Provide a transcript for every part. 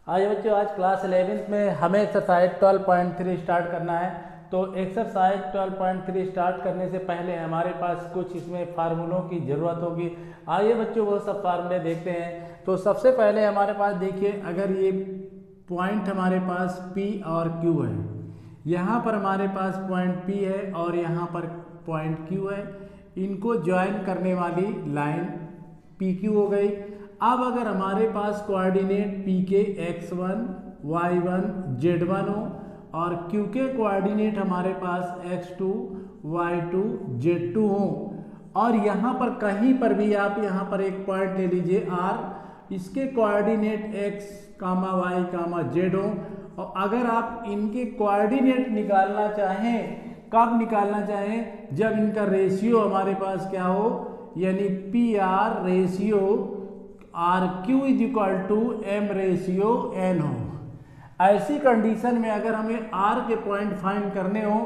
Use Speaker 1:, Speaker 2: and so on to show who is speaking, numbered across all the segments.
Speaker 1: आज बच्चों आज क्लास 11th में हमें एक्सरसाइज 12.3 स्टार्ट करना है। तो एक्सरसाइज 12.3 स्टार्ट करने से पहले हमारे पास कुछ इसमें फार्मूलों की ज़रूरत होगी। आइए बच्चों वो सब फार्मूले देखते हैं। तो सबसे पहले हमारे पास देखिए, अगर ये पॉइंट हमारे पास P और Q है, यहाँ पर हमारे पास पॉइंट P है और यहाँ पर पॉइंट Q है, इनको ज्वाइन करने वाली लाइन PQ हो गई। अब अगर हमारे पास कोऑर्डिनेट P के x1, y1, z1 हो और Q के कोऑर्डिनेट हमारे पास x2, y2, z2 हो और यहाँ पर कहीं पर भी आप यहाँ पर एक पॉइंट ले लीजिए R, इसके कोऑर्डिनेट x, y, z हो और अगर आप इनके कोऑर्डिनेट निकालना चाहें, कब निकालना चाहें? जब इनका रेशियो हमारे पास क्या हो, यानी PR ratio RQ is equal to M ratio N हो। ऐसी कंडीशन में अगर हमें R के पॉइंट फाइंड करने हो,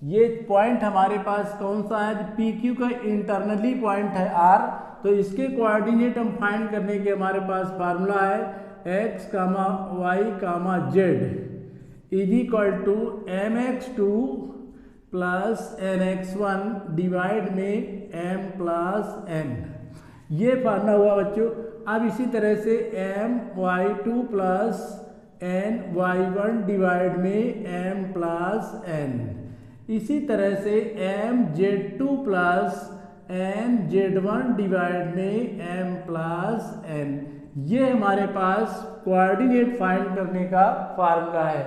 Speaker 1: ये पॉइंट हमारे पास कौन सा है? PQ का इंटरनली पॉइंट है R, तो इसके कोऑर्डिनेट हम फाइंड करने के हमारे पास फार्मूला है x, y, z is equal to mx2 plus nx1 divide में m प्लस n। ये फार्मूला हुआ बच्चों। अब इसी तरह से my2 प्लस ny1 डिवाइड में m प्लस n, इसी तरह से mz2 प्लस nz1 डिवाइड में m प्लस n। ये हमारे पास कोऑर्डिनेट फाइंड करने का फार्मूला है।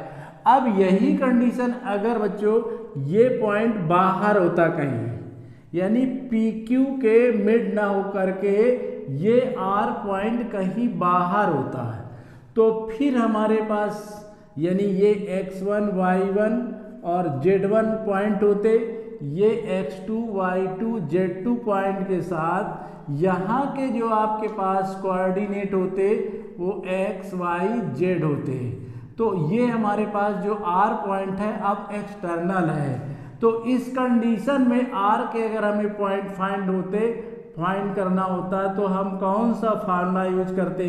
Speaker 1: अब यही कंडीशन अगर बच्चों ये पॉइंट बाहर होता कहीं, यानी PQ के मिड ना होकर के ये R पॉइंट कहीं बाहर होता है, तो फिर हमारे पास यानी ये x1, y1 और z1 पॉइंट होते, ये x2, y2, z2 पॉइंट के साथ यहाँ के जो आपके पास कोऑर्डिनेट होते वो x, y, z होते। तो ये हमारे पास जो R पॉइंट है अब एक्सटर्नल है। तो इस कंडीशन में R के अगर हमें पॉइंट फाइंड करना होता तो हम कौन सा फार्मूला यूज करते?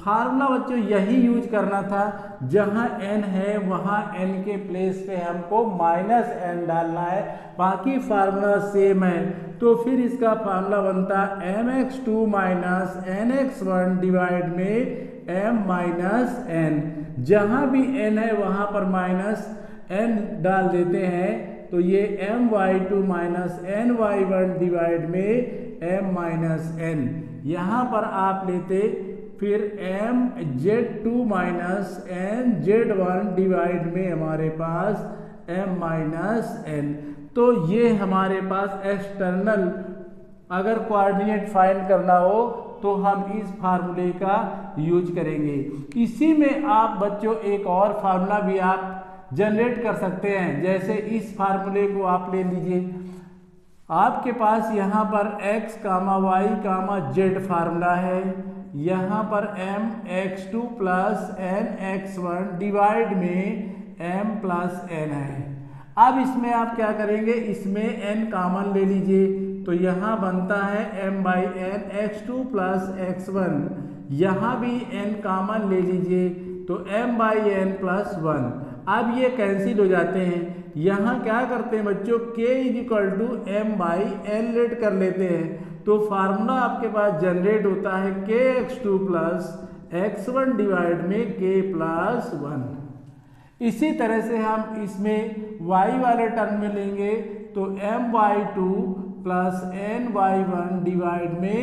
Speaker 1: फार्मूला बच्चों यही यूज करना था, जहां n है वहां n के प्लेस पे हमको -n डालना है, बाकी फार्मूला सेम है। तो फिर इसका फार्मूला बनता mx2 माइनस nx1 डिवाइड में m माइनस n। जहां भी n है वहां पर -n डाल देते हैं, तो ये my2 माइनस ny1 डिवाइड में m माइनस n। यहाँ पर आप लेते फिर mz2 माइनस nz1 डिवाइड में हमारे पास m माइनस n। तो ये हमारे पास एक्सटर्नल अगर कोऑर्डिनेट फाइंड करना हो तो हम इस फार्मूले का यूज करेंगे। इसी में आप बच्चों एक और फार्मूला भी आप जनरेट कर सकते हैं। जैसे इस फार्मूले को आप ले लीजिए, आपके पास यहाँ पर x, y, z फार्मूला है, यहाँ पर mx2 प्लस nx1 डिवाइड में m प्लस n है। अब इसमें आप क्या करेंगे, इसमें n कॉमन ले लीजिए, तो यहाँ बनता है m by n x2 plus x1, यहाँ भी n कॉमन ले लीजिए तो m बाई n प्लस 1। अब ये कैंसिल हो जाते हैं। यहाँ क्या करते हैं बच्चों, k is equal to m by n let कर लेते हैं, तो फार्मूला आपके पास जनरेट होता है kx2 प्लस x1 डिवाइड में k प्लस 1। इसी तरह से हम इसमें y वाले टर्म में लेंगे तो my2 प्लस ny1 डिवाइड में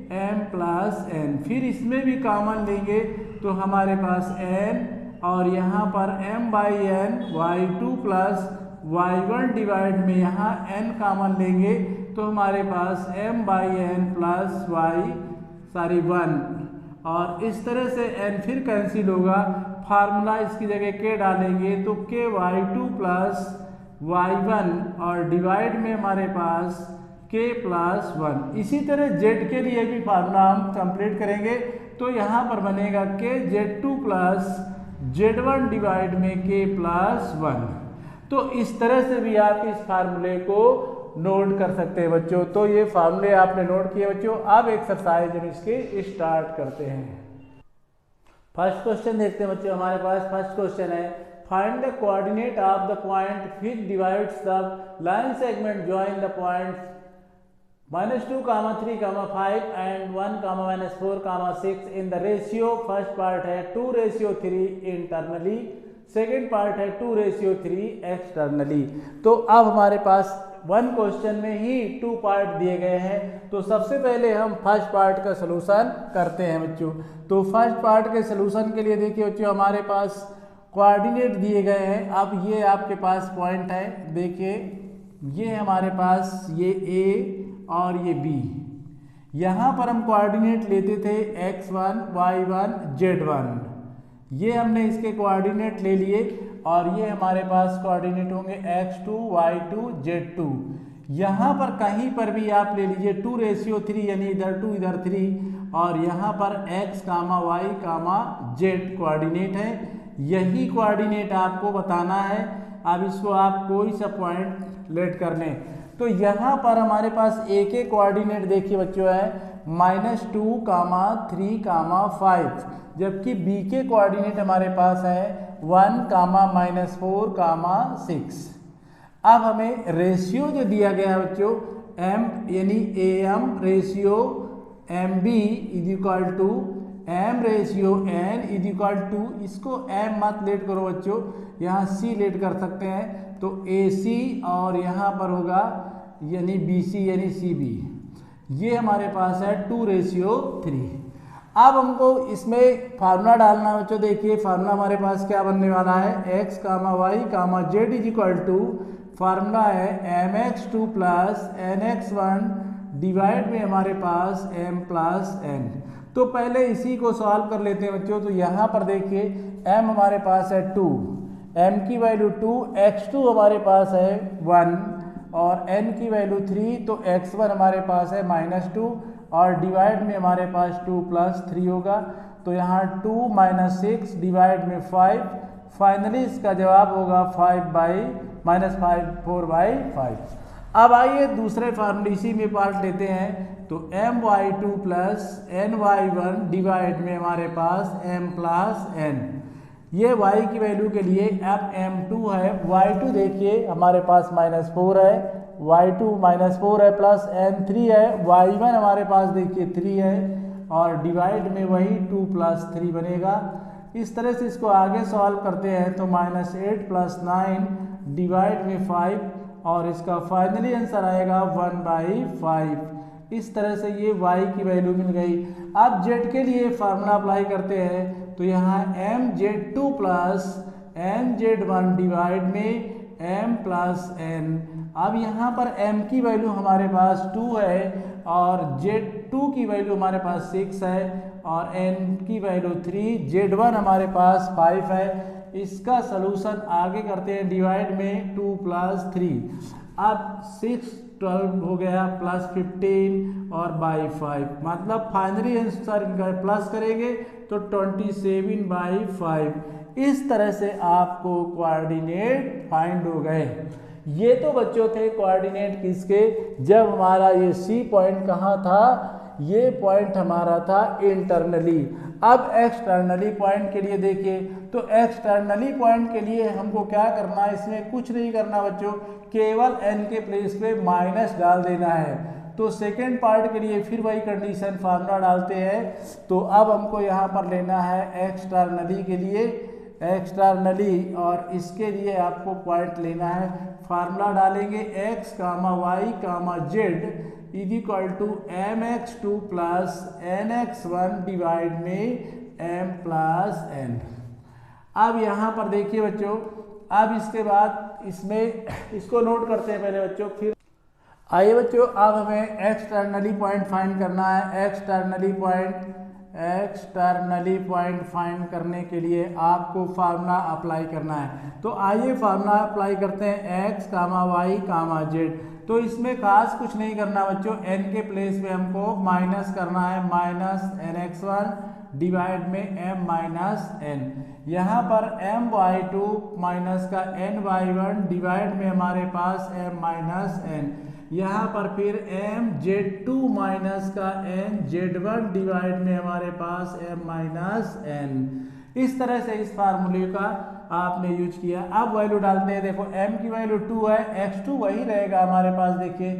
Speaker 1: m प्लस n। फिर इसमें भी कॉमन लेंगे तो हमारे पास n और यहाँ पर m by n y2 plus y1 divide में यहाँ n कॉमन लेंगे तो हमारे पास m बाई n प्लस 1 और इस तरह से n फिर कैंसिल होगा। फार्मूला इसकी जगह k डालेंगे तो k y2 प्लस y1 और डिवाइड में हमारे पास k प्लस 1। इसी तरह z के लिए भी फार्मूला हम कंप्लीट करेंगे, तो यहाँ पर बनेगा k z2 plus z1 divide में k प्लस 1। तो इस तरह से भी आप इस फार्मूले को नोट कर सकते हैं बच्चों। तो ये फार्मूले आपने नोट किए बच्चों। अब एक्सरसाइज हम इसके स्टार्ट करते हैं। फर्स्ट क्वेश्चन देखते हैं बच्चों, हमारे पास फर्स्ट क्वेश्चन है find the coordinate of the point which divides the line segment join the points -2, 3, 5 and 1, -4, 6 in the ratio। First part है 2:3 इंटरनली, सेकेंड पार्ट है 2:3 एक्सटर्नली। तो अब हमारे पास वन क्वेश्चन में ही 2 पार्ट दिए गए हैं, तो सबसे पहले हम फर्स्ट पार्ट का सलूशन करते हैं बच्चों। तो फर्स्ट पार्ट के सलूशन के लिए देखिए बच्चों, हमारे पास कोऑर्डिनेट दिए गए हैं। अब ये आपके पास पॉइंट है, देखिए ये हमारे पास ये A और ये B। यहाँ पर हम कोऑर्डिनेट लेते थे x1, y1, z1। ये हमने इसके कोऑर्डिनेट ले लिए और ये हमारे पास कोऑर्डिनेट होंगे x2, y2, z2। यहाँ पर कहीं पर भी आप ले लीजिए 2:3, यानी इधर 2 इधर 3, और यहाँ पर x, y, z कोऑर्डिनेट है। यही कोऑर्डिनेट आपको बताना है। अब इसको आप कोई सा पॉइंट लेट कर लें। तो यहाँ पर हमारे पास A के कोऑर्डिनेट देखिए बच्चों है -2, 3, 5, जबकि B के कोऑर्डिनेट हमारे पास है 1, -4, 6। अब हमें रेशियो जो दिया गया है बच्चों M यानी AM ratio MB = M ratio N = इसको M मत लेट करो बच्चों, यहाँ C लेट कर सकते हैं। तो AC और यहाँ पर होगा यानी BC यानी CB। ये हमारे पास है 2:3। अब हमको इसमें फार्मूला डालना है बच्चों। देखिए फार्मूला हमारे पास क्या बनने वाला है, x, y, z = फार्मूला है mx2 + nx1 डिवाइड में हमारे पास m + n। तो पहले इसी को सॉल्व कर लेते हैं बच्चों। तो यहाँ पर देखिए m हमारे पास है 2, m की वैल्यू 2, x2 हमारे पास है 1 और n की वैल्यू 3, तो x1 हमारे पास है -2 और डिवाइड में हमारे पास 2 + 3 होगा। तो यहाँ 2 - 6 डिवाइड में 5, फाइनली इसका जवाब होगा 4/5। अब आइए दूसरे फार्मूले इसी में पार्ट लेते हैं। तो my2 + ny1 डिवाइड में हमारे पास m + n। ये y की वैल्यू के लिए अब m2 है, y2 देखिए हमारे पास -4 है, y2 -4 है प्लस n3 है, y1 हमारे पास देखिए 3 है और डिवाइड में वही 2 + 3 बनेगा। इस तरह से इसको आगे सॉल्व करते हैं तो -8 + 9 डिवाइड में 5 और इसका फाइनली आंसर आएगा 1/5। इस तरह से ये y की वैल्यू मिल गई। अब z के लिए फार्मूला अप्लाई करते हैं। तो यहाँ mz2 + nz1 डिवाइड में m + n। अब यहाँ पर m की वैल्यू हमारे पास 2 है और z2 की वैल्यू हमारे पास 6 है और n की वैल्यू 3, z1 हमारे पास 5 है। इसका सलूशन आगे करते हैं डिवाइड में 2 + 3। अब 6 12 हो गया प्लस 15 और बाई 5, मतलब फाइनली आंसर इनका प्लस करेंगे तो 27/5। इस तरह से आपको कोऑर्डिनेट फाइंड हो गए। ये तो बच्चों थे कोऑर्डिनेट किसके, जब हमारा ये C पॉइंट कहाँ था, ये पॉइंट हमारा था इंटरनली। अब एक्सटर्नली पॉइंट के लिए देखिए, तो एक्सटर्नली पॉइंट के लिए हमको क्या करना है, इसमें कुछ नहीं करना बच्चों, केवल n के प्लेस पे माइनस डाल देना है। तो सेकेंड पार्ट के लिए फिर वही कंडीशन फार्मूला डालते हैं। तो अब हमको यहाँ पर लेना है एक्सटर्नली के लिए एक्सटर्नली, और इसके लिए आपको पॉइंट लेना है। फार्मूला डालेंगे x, y, z = mx2 + nx1 divide में m + n। अब यहाँ पर देखिए बच्चों, अब इसके बाद इसमें इसको नोट करते हैं पहले बच्चों, फिर आइए बच्चों अब हमें एक्सटर्नली पॉइंट फाइंड करना है। एक्सटर्नली पॉइंट फाइंड करने के लिए आपको फार्मूला अप्लाई करना है। तो आइए फार्मूला अप्लाई करते हैं x, y, z। तो इसमें खास कुछ नहीं करना बच्चों, n के प्लेस पे हमको माइनस करना है, -nx1 डिवाइड में m - n। यहाँ पर my2 माइनस का ny1 डिवाइड में हमारे पास m - n। यहाँ पर फिर m z2 माइनस का n z1 डिवाइड में हमारे पास m माइनस n। इस तरह से इस फार्मूले का आपने यूज किया। अब वैल्यू डालते हैं, देखो m की वैल्यू 2 है, x2 वही रहेगा हमारे पास, देखिए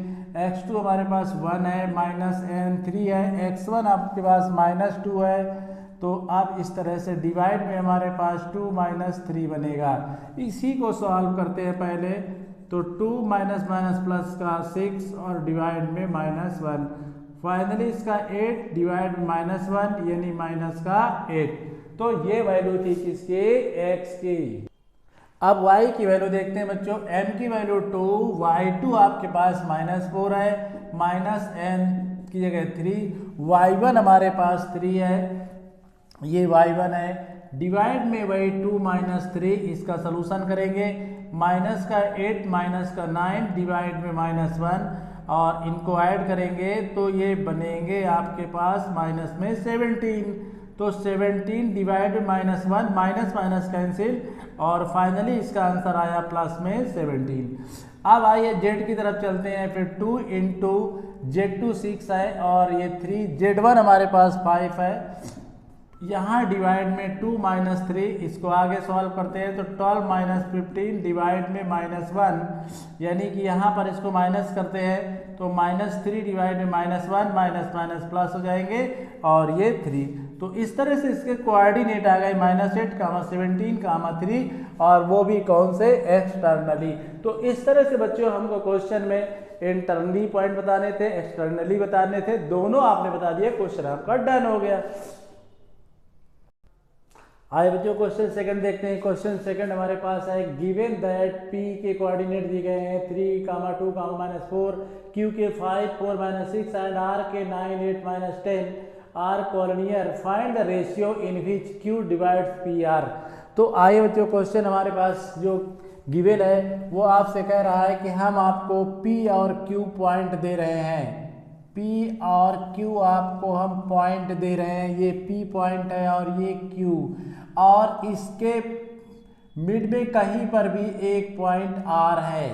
Speaker 1: x2 हमारे पास 1 है, माइनस n 3 है, x1 आपके पास माइनस 2 है। तो अब इस तरह से डिवाइड में हमारे पास 2 माइनस 3 बनेगा। इसी को सॉल्व करते हैं पहले, तो 2 माइनस माइनस प्लस का 6 और डिवाइड में माइनस 1, फाइनली इसका 8 डिवाइड में माइनस 1 यानी माइनस का 8। तो ये वैल्यू थी किसकी, x की। अब y की वैल्यू देखते हैं बच्चों, m की वैल्यू 2, y2 आपके पास माइनस 4 है, माइनस n की जगह 3, y1 हमारे पास 3 है, ये y1 है, डिवाइड में वही 2 माइनस 3, इसका सोल्यूशन करेंगे, माइनस का 8 माइनस का 9 डिवाइड में माइनस 1 और इनको ऐड करेंगे तो ये बनेंगे आपके पास माइनस में 17। तो 17 डिवाइड में माइनस 1, माइनस माइनस कैंसिल और फाइनली इसका आंसर आया प्लस में 17। अब आइए z की तरफ चलते हैं, फिर 2 इंटू z2 6 है और ये 3, z1 हमारे पास 5 है, यहाँ डिवाइड में 2 माइनस 3, इसको आगे सॉल्व करते हैं तो 12 माइनस 15 डिवाइड में माइनस 1, यानी कि यहाँ पर इसको माइनस करते हैं तो माइनस 3 डिवाइड में माइनस 1, माइनस माइनस प्लस हो जाएंगे और ये 3। तो इस तरह से इसके कोऑर्डिनेट आ गए -8, 17, 3 और वो भी कौन से, एक्सटर्नली। तो इस तरह से बच्चों हमको क्वेश्चन में इंटरनली पॉइंट बताने थे, एक्सटर्नली बताने थे, दोनों आपने बता दिया, क्वेश्चन आपका डन हो गया। आइए बच्चों क्वेश्चन सेकंड देखते हैं। क्वेश्चन सेकंड हमारे पास है, गिवन दैट p के कोऑर्डिनेट दिए गए हैं 3, 2, -4, q के 5, 4, -6 एंड r के 9, 8, -10 are collinear, find the ratio in which q divides pr। तो आइए बच्चों क्वेश्चन हमारे पास जो गिवन है वो आपसे कह रहा है कि हम आपको p और q पॉइंट दे रहे हैं, P और Q आपको हम पॉइंट दे रहे हैं, ये P पॉइंट है और ये Q, और इसके मिड में कहीं पर भी एक पॉइंट R है।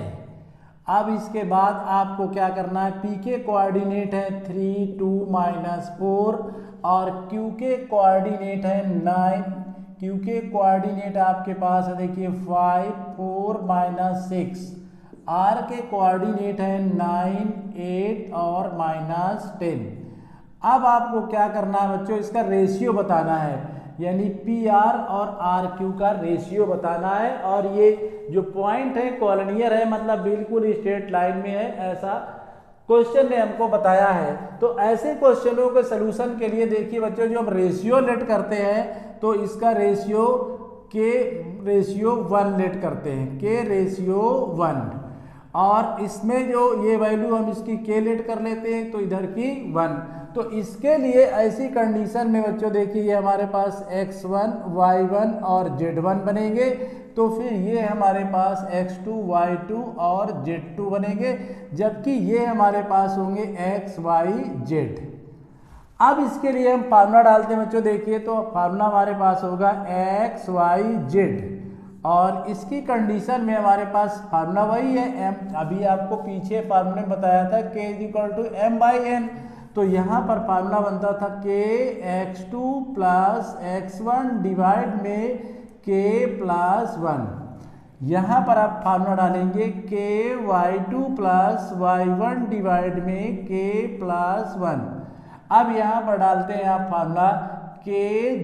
Speaker 1: अब इसके बाद आपको क्या करना है, P के कोऑर्डिनेट है 3, 2, -4 और Q के कोऑर्डिनेट है 9, Q के कोऑर्डिनेट आपके पास है देखिए 5, 4, -6, R के कोऑर्डिनेट है 9, 8 और -10। अब आपको क्या करना है बच्चों, इसका रेशियो बताना है, यानी PR और RQ का रेशियो बताना है। और ये जो पॉइंट है कॉलोनियर है, मतलब बिल्कुल स्ट्रेट लाइन में है, ऐसा क्वेश्चन ने हमको बताया है। तो ऐसे क्वेश्चनों के सलूशन के लिए देखिए बच्चों, जो हम रेशियो लेट करते हैं तो इसका रेशियो K रेशियो 1 लेट करते हैं, K रेशियो 1, और इसमें जो ये वैल्यू हम इसकी K लेट कर लेते हैं तो इधर की 1। तो इसके लिए ऐसी कंडीशन में बच्चों देखिए ये हमारे पास x1, y1 और z1 बनेंगे, तो फिर ये हमारे पास x2, y2 और z2 बनेंगे, जबकि ये हमारे पास होंगे x, y, z। अब इसके लिए हम फार्मूला डालते हैं बच्चों, देखिए तो फार्मूला हमारे पास होगा x, y, z, और इसकी कंडीशन में हमारे पास फार्मूला वही है m, अभी आपको पीछे फार्मूले में बताया था k = m/n। तो यहाँ पर फार्मूला बनता था k x2 + x1 डिवाइड में k + 1। यहाँ पर आप फार्मूला डालेंगे k y2 + y1 डिवाइड में k + 1। अब यहाँ पर डालते हैं आप formula k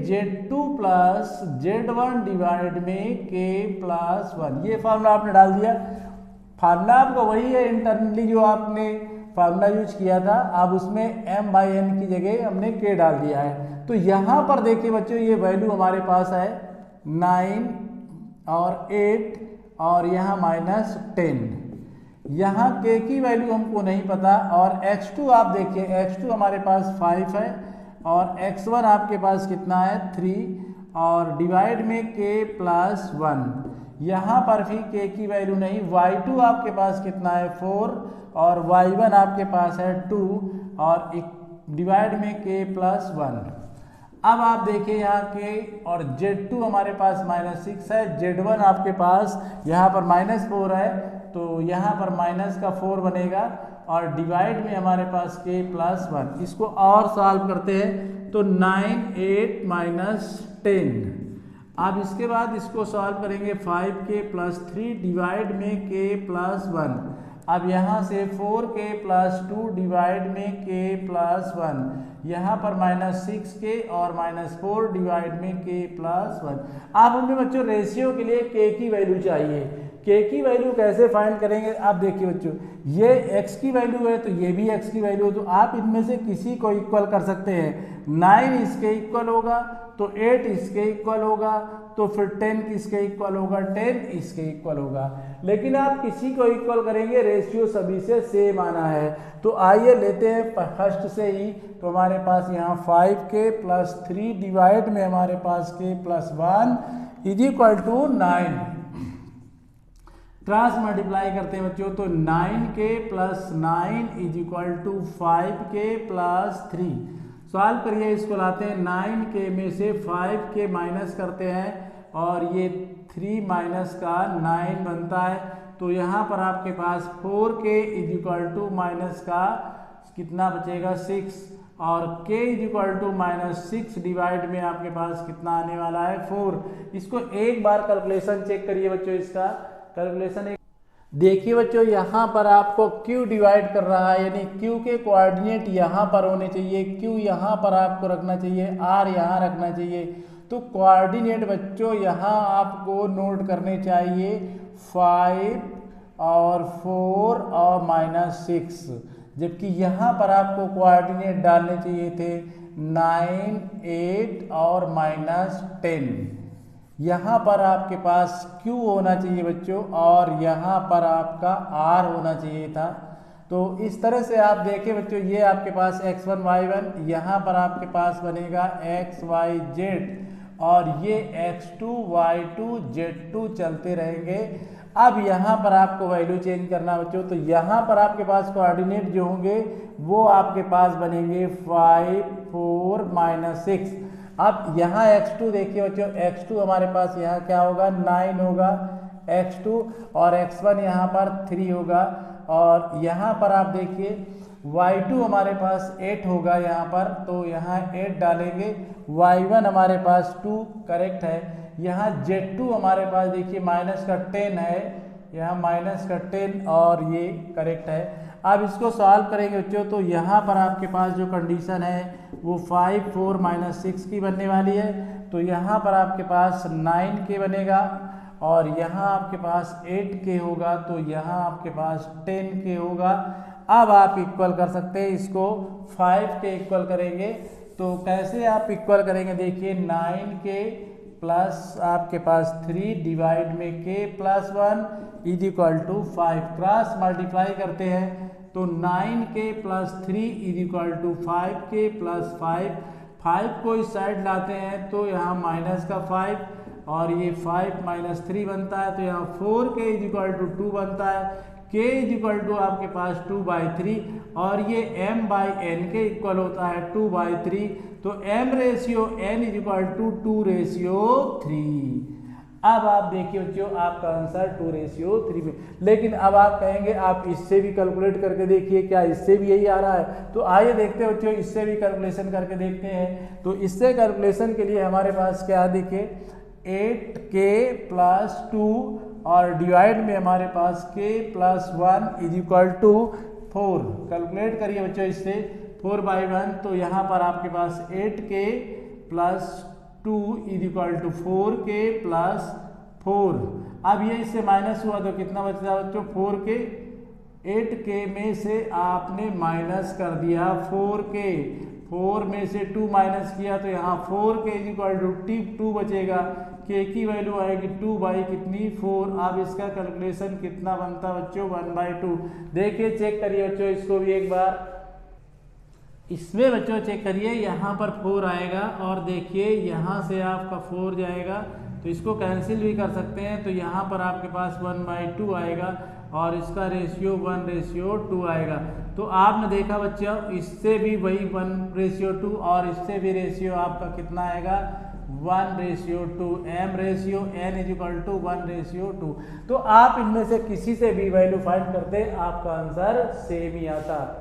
Speaker 1: z2 + z1 divide में k + 1। ये फार्मूला आपने डाल दिया। फार्मूला आपका वही है इंटरनली जो आपने फार्मूला यूज किया था, अब उसमें m/n की जगह हमने k डाल दिया है। तो यहाँ पर देखिए बच्चों ये वैल्यू हमारे पास है 9 और 8 और यहाँ -10। यहाँ k की वैल्यू हमको नहीं पता, और x2 आप देखिए x2 हमारे पास 5 है और x1 आपके पास कितना है 3 और डिवाइड में k + 1। यहाँ पर भी k की वैल्यू नहीं, y2 आपके पास कितना है 4 और y1 आपके पास है 2 और डिवाइड में k + 1। अब आप देखिए यहाँ k और z2 हमारे पास -6 है, z1 आपके पास यहाँ पर -4 है, तो यहाँ पर -4 बनेगा और डिवाइड में हमारे पास के प्लस 1। इसको और सॉल्व करते हैं तो 9 8 माइनस 10। अब इसके बाद इसको सॉल्व करेंगे 5k प्लस 3 डिवाइड में k प्लस 1। अब यहाँ से 4k प्लस 2 डिवाइड में k प्लस 1, यहाँ पर -6k और -4 डिवाइड में k प्लस 1। अब हमें बच्चों रेशियो के लिए k की वैल्यू चाहिए। k की वैल्यू कैसे फाइंड करेंगे? आप देखिए बच्चों, ये x की वैल्यू है तो ये भी x की वैल्यू है, तो आप इनमें से किसी को इक्वल कर सकते हैं। 9 इसके इक्वल होगा तो 8 इसके इक्वल होगा, तो फिर 10 किसके इक्वल होगा? 10 इसके इक्वल होगा। लेकिन आप किसी को इक्वल करेंगे, रेशियो सभी से सेम आना है। तो आइए लेते हैं फर्स्ट से ही। तो हमारे पास यहाँ 5k प्लस 3 डिवाइड में हमारे पास k plus 1 is equal to 9। Cross multiply करते हैं बच्चों, तो 9k plus 9 is equal to 5k plus 3। Solve करिए, इसको लाते हैं 9k में से 5k माइनस करते हैं और ये 3 माइनस का 9 बनता है। तो यहाँ पर आपके पास 4k is equal to minus का कितना बचेगा? 6, और k is equal to -6 divide में आपके पास कितना आने वाला है? 4। इसको एक बार कैलकुलेशन चेक करिए बच्चों, इसका कैलकुलेशन देखिए बच्चों, यहाँ पर आपको q डिवाइड कर रहा है, यानी q के कोऑर्डिनेट यहाँ पर होने चाहिए, q यहाँ पर आपको रखना चाहिए, r यहाँ रखना चाहिए। तो कोऑर्डिनेट बच्चों यहाँ आपको नोट करने चाहिए 5 और 4 और -6, जबकि यहाँ पर आपको कोऑर्डिनेट डालने चाहिए थे 9 8 और -10। यहाँ पर आपके पास Q होना चाहिए बच्चों और यहाँ पर आपका R होना चाहिए था। तो इस तरह से आप देखें बच्चों, ये आपके पास x1 y1, यहाँ पर आपके पास बनेगा x y z और ये x2 y2 z2 चलते रहेंगे। अब यहाँ पर आपको वैल्यू चेंज करना बच्चों, तो यहाँ पर आपके पास कोऑर्डिनेट जो होंगे वो आपके पास बनेंगे 5 4 -6। अब यहाँ x2 देखिए बच्चों, x2 हमारे पास यहाँ क्या होगा? 9 होगा x2, और x1 यहाँ पर 3 होगा, और यहाँ पर आप देखिए y2 हमारे पास 8 होगा यहाँ पर, तो यहाँ 8 डालेंगे। y1 हमारे पास 2 करेक्ट है। यहाँ z2 हमारे पास देखिए माइनस का 10 है, यहाँ माइनस का 10 और ये करेक्ट है। अब इसको सॉल्व करेंगे बच्चों, तो यहाँ पर आपके पास जो कंडीशन है वो 5 4 -6 की बनने वाली है। तो यहाँ पर आपके पास 9k बनेगा और यहाँ आपके पास 8k होगा, तो यहाँ आपके पास 10k होगा। अब आप इक्वल कर सकते हैं, इसको 5 के इक्वल करेंगे। तो कैसे आप इक्वल करेंगे? देखिए 9k प्लस आपके पास 3 डिवाइड में k plus 1 is equal to 5। Cross multiply करते हैं तो 9k plus 3 is equal to 5k plus 5। 5 को इस साइड लाते हैं तो यहाँ माइनस का 5 और ये 5 -3 बनता है, तो यहाँ 4k इज इक्वल टू 2 बनता है। k इज इक्वल टू आपके पास 2/3 और ये m/n के इक्वल होता है 2/3। तो m ratio n is equal to 2:3। अब आप देखिए बच्चों, आपका आंसर 2:3 में। लेकिन अब आप कहेंगे आप इससे भी कैलकुलेट करके देखिए, क्या इससे भी यही आ रहा है? तो आइए देखते हैं बच्चों, इससे भी कैलकुलेशन करके देखते हैं। तो इससे कैलकुलेशन के लिए हमारे पास क्या देखिए 8k प्लस 2 और डिवाइड में हमारे पास k plus 1 is equal to 4। Calculate करिए बच्चों इससे 4/1, तो यहाँ पर आपके पास 8k plus 2 is equal to 4k plus 4। अब ये इससे माइनस हुआ तो कितना बचता है बच्चों? 4k। 8k में से आपने माइनस कर दिया 4k, 4 में से 2 माइनस किया तो यहाँ 4k इज इक्वल टू 2 बचेगा। k की वैल्यू आएगी 2 कितनी? 4। अब इसका कैलकुलेशन कितना बनता बच्चों? 1/2। देखिए चेक करिए बच्चों इसको भी एक बार। इसमें बच्चों चेक करिए, यहाँ पर 4 आएगा और देखिए यहाँ से आपका 4 जाएगा, तो इसको कैंसिल भी कर सकते हैं। तो यहाँ पर आपके पास 1/2 आएगा और इसका रेशियो 1:2 आएगा। तो आपने देखा बच्चों, इससे भी वही 1:2 और इससे भी रेशियो आपका कितना आएगा? 1:2, m ratio n is equal to 1:2। तो आप इनमें से किसी से भी वैल्यू फाइंड करते आपका आंसर सेम ही आता।